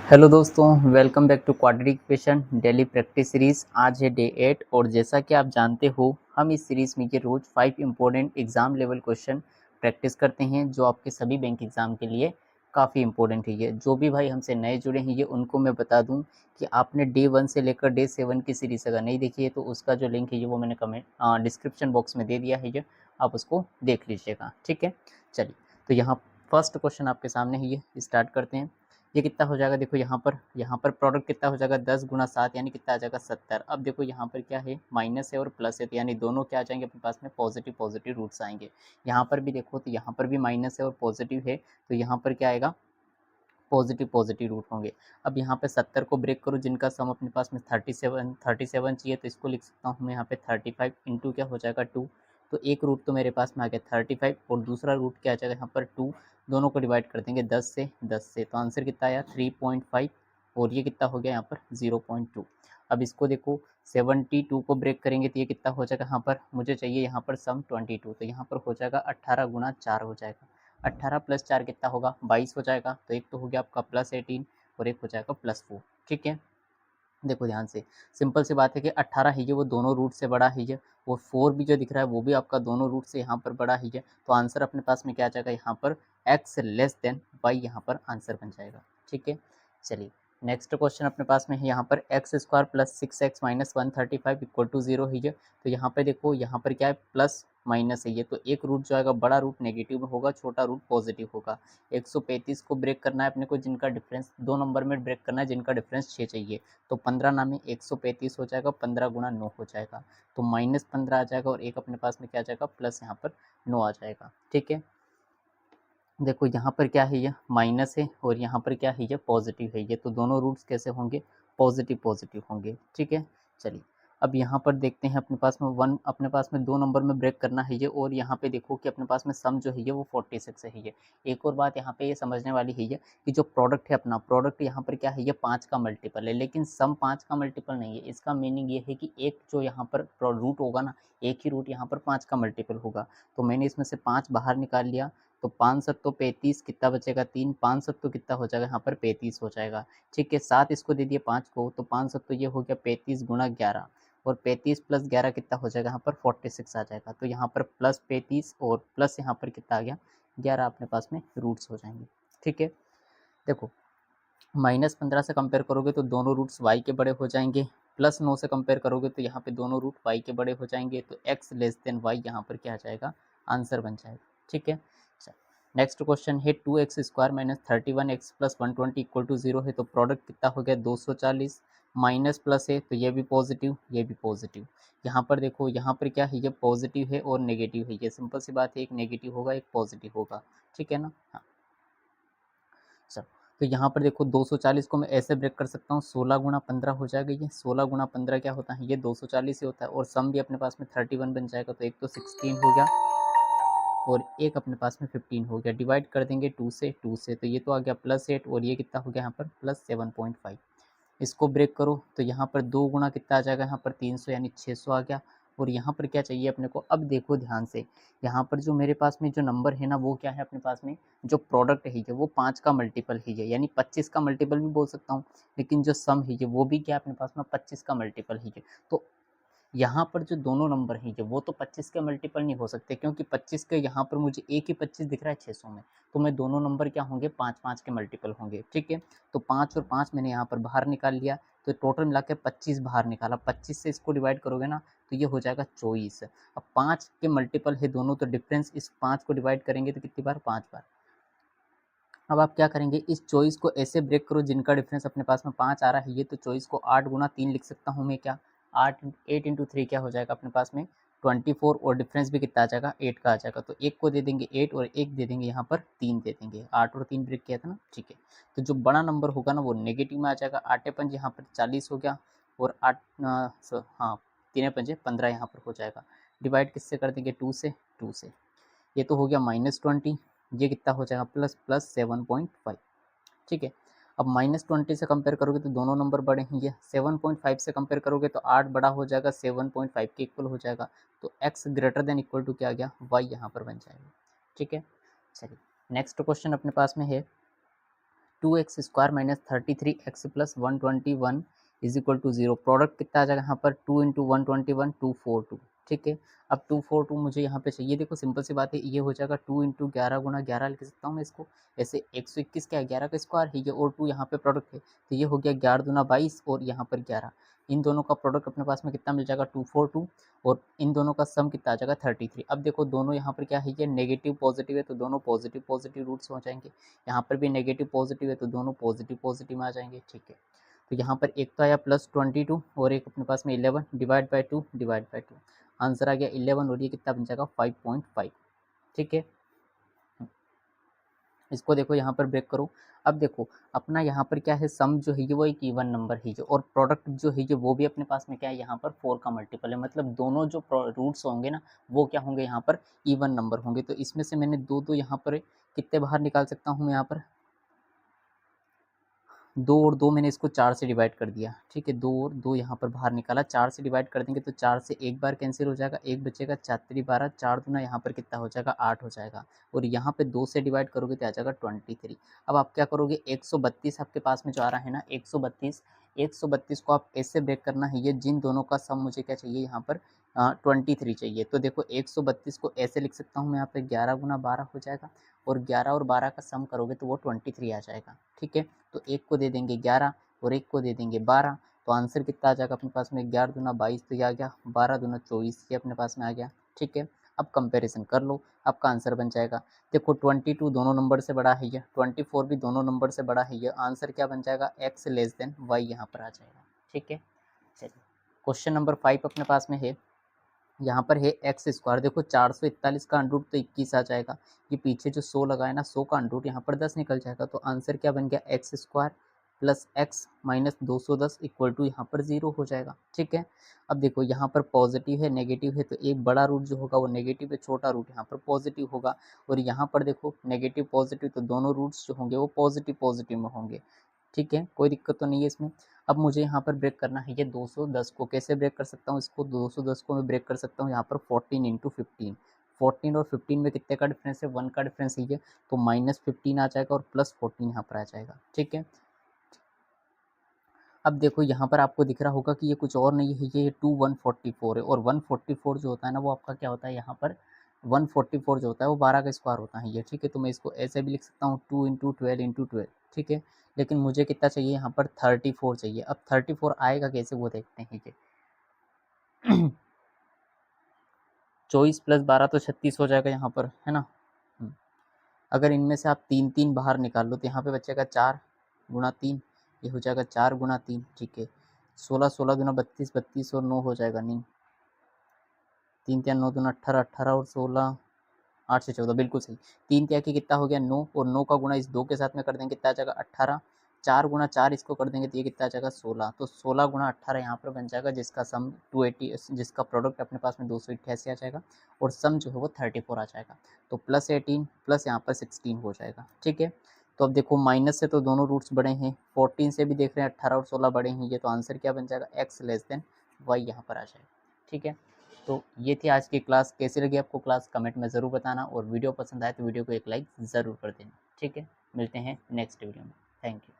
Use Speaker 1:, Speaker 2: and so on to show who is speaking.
Speaker 1: Hello दोस्तों, welcome back to quadratic equation daily practice series. आज है डे 8 और जैसा कि आप जानते हो हम इस सीरीज में ये रोज 5 important exam level question practice करते हैं जो आपके सभी बैंक एग्जाम के लिए काफ़ी इंपॉर्टेंट है। ये जो भी भाई हमसे नए जुड़े हैं ये उनको मैं बता दूं कि आपने डे 1 से लेकर डे 7 की सीरीज अगर नहीं देखी है तो उसका जो लिंक है ये वो मैंने कमेंट डिस्क्रिप्शन बॉक्स में दे दिया है, ये आप उसको देख लीजिएगा। ठीक है, चलिए तो यहाँ फर्स्ट क्वेश्चन आपके सामने है, ये स्टार्ट करते हैं। ये कितना हो जाएगा, देखो यहाँ पर प्रोडक्ट कितना हो जाएगा 10 गुना 7 यानी कितना आ जाएगा 70। अब देखो यहाँ पर क्या है, माइनस है और प्लस है तो यानी दोनों क्या आ जाएंगे अपने पास में, पॉजिटिव पॉजिटिव रूट्स आएंगे। यहाँ पर भी देखो तो यहाँ पर भी माइनस है और पॉजिटिव है तो यहाँ पर क्या आएगा, पॉजिटिव पॉजिटिव रूट होंगे। अब यहाँ पे 70 को ब्रेक करो, जिनका सम अपने पास में 37 चाहिए तो इसको लिख सकता हूँ मैं यहाँ पे 35 इंटू क्या हो जाएगा 2। तो एक रूट तो मेरे पास में आ गया 35 और दूसरा रूट क्या आ जाएगा यहाँ पर 2। दोनों को डिवाइड कर देंगे 10 से तो आंसर कितना आया 3.5 और ये कितना हो गया यहाँ पर 0.2। अब इसको देखो 72 को ब्रेक करेंगे तो ये कितना हो जाएगा, यहाँ पर मुझे चाहिए यहाँ पर सम 22 तो यहाँ पर हो जाएगा 18 गुना 4 हो जाएगा। 18 प्लस 4 कितना होगा 22 हो जाएगा। तो एक तो हो गया आपका +18 और एक हो जाएगा +4। ठीक है, देखो ध्यान से, सिंपल सी बात है कि 18 है ये वो दोनों रूट से बड़ा है ये, और 4 भी जो दिख रहा है वो भी आपका दोनों रूट से यहाँ पर बड़ा है ये। तो आंसर अपने पास में क्या आ जाएगा यहाँ पर x लेस देन y, यहाँ पर आंसर बन जाएगा। ठीक है, चलिए नेक्स्ट क्वेश्चन अपने पास में है यहाँ पर x² + 6x - 135 = 0 है ये। तो यहाँ पे देखो यहाँ पर क्या है, प्लस माइनस है ये, तो एक रूट जो आएगा बड़ा रूट नेगेटिव में होगा, छोटा रूट पॉजिटिव होगा। 135 को ब्रेक करना है अपने को, जिनका डिफरेंस 2 नंबर में ब्रेक करना है, जिनका डिफरेंस 6 चाहिए। तो 15 ना में 135 हो जाएगा, 15 गुना 9 हो जाएगा तो -15 आ जाएगा और एक अपने पास में क्या आ जाएगा प्लस यहाँ पर 9 आ जाएगा। ठीक है, देखो यहाँ पर क्या है, ये माइनस है और यहाँ पर क्या है, ये पॉजिटिव है ये, तो दोनों रूट्स कैसे होंगे, पॉजिटिव पॉजिटिव होंगे। ठीक है, चलिए अब यहाँ पर देखते हैं अपने पास में वन, अपने पास में 2 नंबर में ब्रेक करना है ये, और यहाँ पे देखो कि अपने पास में सम जो है ये वो 46 है ये। एक और बात यहाँ पे ये समझने वाली है ये कि जो प्रोडक्ट है अपना, प्रोडक्ट यहाँ पर क्या है, ये 5 का मल्टीपल है, लेकिन सम 5 का मल्टीपल नहीं है। इसका मीनिंग ये है कि एक जो यहाँ पर रूट होगा ना, एक ही रूट यहाँ पर 5 का मल्टीपल होगा। तो मैंने इसमें से 5 बाहर निकाल लिया तो 5 सत्तो 35, कितना बचेगा 3, 5 सत्तो कितना हो जाएगा यहाँ पर 35 हो जाएगा। ठीक है, 7 इसको दे दिए 5 को तो 5 सत्तो ये हो गया 35 गुना 11 और 35 प्लस 11 कितना हो जाएगा यहाँ पर 46 आ जाएगा। तो यहाँ पर प्लस 35 और प्लस यहाँ पर कितना आ गया 11 अपने पास में रूट्स हो जाएंगे। ठीक है, देखो -15 से कंपेयर करोगे तो दोनों रूट्स y के बड़े हो जाएंगे, +9 से कंपेयर करोगे तो यहाँ पे दोनों रूट y के बड़े हो जाएंगे, तो x लेस देन y यहाँ पर क्या आ जाएगा, आंसर बन जाएगा। ठीक है, नेक्स्ट क्वेश्चन है 2x² - 31x + 120 = 0 है, तो प्रोडक्ट कितना हो गया 240, माइनस प्लस है तो ये भी पॉजिटिव ये भी पॉजिटिव। यहाँ पर देखो यहाँ पर क्या है, ये पॉजिटिव है और नेगेटिव है, ये सिंपल सी बात है, एक नेगेटिव होगा एक पॉजिटिव होगा। ठीक है ना, हाँ चलो तो यहाँ पर देखो 240 को मैं ऐसे ब्रेक कर सकता हूँ, 16 गुना 15 हो जाएगा, ये 16 गुना 15 क्या होता है, ये 240 ही होता है, और सम भी अपने पास में 31 बन जाएगा, तो एक तो 16 हो गया और एक अपने पास में 15 हो गया। डिवाइड कर देंगे 2 से तो ये तो आ गया +8 और ये कितना हो गया यहाँ पर +7.5। इसको ब्रेक करो तो यहाँ पर 2 गुना कितना आ जाएगा, यहाँ पर 300 यानी 600 आ गया। और यहाँ पर क्या चाहिए अपने को, अब देखो ध्यान से, यहाँ पर जो मेरे पास में जो नंबर है ना वो क्या है अपने पास में, जो प्रोडक्ट है ये वो 5 का मल्टीपल है ये, यानी 25 का मल्टीपल भी बोल सकता हूँ, लेकिन जो सम है ये वो भी क्या अपने पास में 25 का मल्टीपल है ये। तो यहाँ पर जो दोनों नंबर हैं ये वो तो 25 के मल्टीपल नहीं हो सकते, क्योंकि 25 के यहाँ पर मुझे एक ही 25 दिख रहा है 600 में, तो मैं दोनों नंबर क्या होंगे 5-5 के मल्टीपल होंगे। ठीक है, तो 5 और 5 मैंने यहाँ पर बाहर निकाल लिया, तो टोटल मिला के 25 बाहर निकाला, 25 से इसको डिवाइड करोगे ना तो ये हो जाएगा 24। अब 5 के मल्टीपल है दोनों, तो डिफरेंस इस 5 को डिवाइड करेंगे तो कितनी बार, 5 बार। अब आप क्या करेंगे, इस चॉइस को ऐसे ब्रेक करो जिनका डिफरेंस अपने पास में 5 आ रहा है ये, तो चॉइस को 8 गुना 3 लिख सकता हूँ मैं, क्या 8 इंटू 3 क्या हो जाएगा अपने पास में 24, और डिफरेंस भी कितना आ जाएगा 8 का आ जाएगा। तो एक को दे देंगे 8 और एक दे देंगे यहाँ पर 3 दे देंगे, 8 और 3 ब्रेक किया था ना। ठीक है, तो जो बड़ा नंबर होगा ना वो नेगेटिव में आ जाएगा, 8 यहाँ पर 40 हो गया और 8 हाँ 3 पंजे 15 यहाँ पर हो जाएगा। डिवाइड किससे कर देंगे 2 से, ये तो हो गया -20, ये कितना हो जाएगा प्लस 7.5। ठीक है, अब -20 से कंपेयर करोगे तो दोनों नंबर बड़े हैं, ये 7.5 से कंपेयर करोगे तो 8 बड़ा हो जाएगा, 7.5 के इक्वल हो जाएगा, तो x greater than equal to क्या आ गया, y यहाँ पर बन जाएगा। ठीक है, चलिए नेक्स्ट क्वेश्चन अपने पास में है 2x² minus 33x plus 121 is equal to 0। Product कितना आ जाएगा यहाँ पर 2 इंटू 121 242। ठीक है, अब 242 मुझे यहाँ पे चाहिए। देखो सिंपल सी बात है, ये हो जाएगा 2 इंटू 11 गुना 11 लिख सकता हूँ मैं इसको ऐसे। 121 क्या है 11 का स्क्वायर है ये, और 2 यहाँ पे प्रोडक्ट है तो ये हो गया 11 दूना 22 और यहाँ पर 11। इन दोनों का प्रोडक्ट अपने पास में कितना मिल जाएगा 242 और इन दोनों का सम कितना आ जाएगा 33। अब देखो दोनों यहाँ पर क्या है, ये नेगेटिव पॉजिटिव है तो दोनों पॉजिटिव पॉजिटिव रूट्स हो जाएंगे। यहाँ पर भी नेगेटिव पॉजिटिव है तो दोनों पॉजिटिव पॉजिटिव में आ जाएंगे। ठीक है, तो यहाँ पर एक तो आया +22 और एक अपने पास में 11 divide by 2 divide by 2। Answer आ गया 11 और ये कितना बन जाएगा 5.5। ठीक है, इसको देखो यहाँ पर ब्रेक करो। अब देखो अपना यहाँ पर क्या है, सम जो है ये वो एक इवन नंबर है जो, और प्रोडक्ट जो है ये वो भी अपने पास में क्या है यहाँ पर 4 का मल्टीपल है। मतलब दोनों जो रूट्स होंगे ना वो क्या होंगे यहाँ पर इवन नंबर होंगे। तो इसमें से मैंने दो दो यहाँ पर कितने बाहर निकाल सकता हूँ यहाँ पर 2 और 2 मैंने इसको 4 से डिवाइड कर दिया। ठीक है, 2 और 2 यहाँ पर बाहर निकाला, 4 से डिवाइड कर देंगे तो 4 से एक बार कैंसिल हो जाएगा, एक बचेगा 4 3 12, 4 दूना यहाँ पर कितना हो जाएगा 8 हो जाएगा, और यहाँ पे 2 से डिवाइड करोगे तो आ जाएगा 23। अब आप क्या करोगे 132 आपके पास में जो आ रहा है ना 132 को आप ऐसे ब्रेक करना है, ये जिन दोनों का सम मुझे क्या चाहिए यहाँ पर 23 चाहिए। तो देखो 132 को ऐसे लिख सकता हूँ मैं यहाँ पे 11 गुना 12 हो जाएगा, और 11 और 12 का सम करोगे तो वो 23 आ जाएगा। ठीक है, तो एक को दे देंगे 11 और एक को दे देंगे 12, तो आंसर कितना आ जाएगा अपने पास में 11 दूना 22 तो ये आ गया, 12 दूना 24 ये अपने पास में आ गया। ठीक है, अब कंपैरिजन कर लो, आपका आंसर बन जाएगा। देखो 22 दोनों नंबर से बड़ा है ये, 24 भी दोनों नंबर से बड़ा है ये, आंसर क्या बन जाएगा x लेस देन y यहाँ पर आ जाएगा। ठीक है, चलिए क्वेश्चन नंबर 5 अपने पास में है। यहाँ पर है x²। देखो 441 का अंडरूट तो 21 आ जाएगा, ये पीछे जो 100 लगा है ना 100 का अंडरूट यहाँ पर 10 निकल जाएगा, तो आंसर क्या बन गया x² plus x minus 210 equal to यहाँ पर 0 हो जाएगा। ठीक है, अब देखो यहाँ पर पॉजिटिव है नेगेटिव है तो एक बड़ा रूट जो होगा वो नेगेटिव है, छोटा रूट यहाँ पर पॉजिटिव होगा, और यहाँ पर देखो नेगेटिव पॉजिटिव तो दोनों रूट्स जो होंगे वो पॉजिटिव पॉजिटिव में होंगे। ठीक है, कोई दिक्कत तो नहीं है इसमें। अब मुझे यहाँ पर ब्रेक करना है ये 210 को, कैसे ब्रेक कर सकता हूँ इसको, 210 को मैं ब्रेक कर सकता हूँ यहाँ पर 14 इंटू 15। 14 और 15 में कितने का डिफरेंस है 1 का डिफरेंस है, तो -15 आ जाएगा और +14 यहाँ पर आ जाएगा। ठीक है, अब देखो यहाँ पर आपको दिख रहा होगा कि ये कुछ और नहीं है, ये 144 है, और 144 जो होता है ना वो आपका क्या होता है यहाँ पर 144 जो होता है वो 12 का स्क्वायर होता है ये। ठीक है, तो मैं इसको ऐसे भी लिख सकता हूँ 2 इंटू 12 इंटू 12। ठीक है, लेकिन मुझे कितना चाहिए यहाँ पर 34 चाहिए। अब 34 आएगा कैसे वो देखते हैं। ये 24 + 12 तो 36 हो जाएगा यहाँ पर, है ना। अगर इनमें से आप 3 3 बाहर निकाल लो तो यहाँ पे बचेगा 4 गुणा 3, ये हो जाएगा 4 गुणा 3। ठीक है, 16 16 दूना 32 32 और 9 हो जाएगा, नहीं 3 3 9 दूना 18 18 और 16 8 से 14 बिल्कुल सही। 3 क्या कि कितना हो गया 9, और 9 का गुणा इस 2 के साथ में कर देंगे कितना आ जाएगा 18, 4 गुणा 4 इसको कर देंगे तो ये कितना आ जाएगा 16, तो 16 गुणा 18 यहाँ पर बन जाएगा, जिसका सम 280, जिसका प्रोडक्ट अपने पास में 288 आ जाएगा, और सम जो है वो 34 आ जाएगा। तो +18 प्लस यहाँ पर 16 हो जाएगा। ठीक है, तो अब देखो माइनस से तो दोनों रूट्स बड़े हैं, 14 से भी देख रहे हैं 18 और 16 बड़े हैं ये, तो आंसर क्या बन जाएगा x लेस देन y यहाँ पर आ जाएगा। ठीक है, तो ये थी आज की क्लास। कैसी लगी आपको क्लास कमेंट में ज़रूर बताना, और वीडियो पसंद आए तो वीडियो को एक लाइक ज़रूर कर देना। ठीक है, मिलते हैं नेक्स्ट वीडियो में। Thank you.